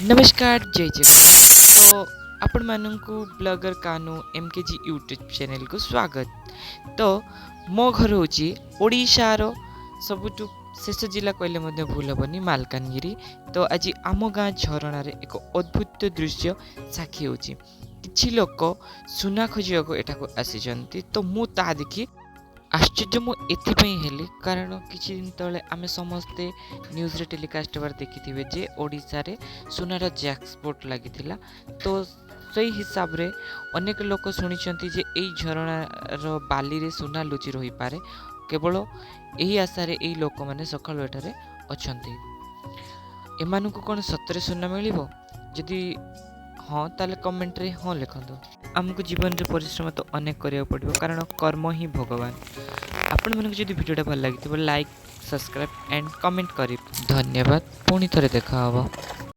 नमस्कार जय जगन्नाथ। तो आपण मानू ब्लॉगर कानू एमकेजी यूट्यूब चैनल को स्वागत। तो मो घर हूँ ओडिशार सबुठु शेष जिला कहले भूल हेनी मालकानगिरी। तो आज आम गाँ झरणार एक अद्भुत दृश्य साक्षी होची। किछि लोक सुना खोजिया एठाको आसी तो मु ता देखी आश्चर्य मु एथिपाई हेली कारण किछि दिन तले आमे समस्ते न्यूज रे टेलीकास्ट बार देखिथिबे जे ओडिसा रे सुनार जैकस्पोर्ट लागिथिला। तो सही हिसाब रे अनेक लोक शुणिचंती जे एई झरणार बाली रे सुना लुचि रही पारे। केवल एही आशा रे एई लोक माने सकाळ एठारे अछंती। एमानकु कोन सतरे सुना मिलिबो? जदि हाँ ताले कमेंट रे हाँ लिखंतु। आमको जीवन रे परिश्रम तो अनेक करिया पड़िबो कारण कर्म ही भगवान। आपण मानक जदि वीडियोटा भल लागिथिबो लाइक सब्सक्राइब एंड कमेंट करी। धन्यवाद। पुणी थरे देखा हबो।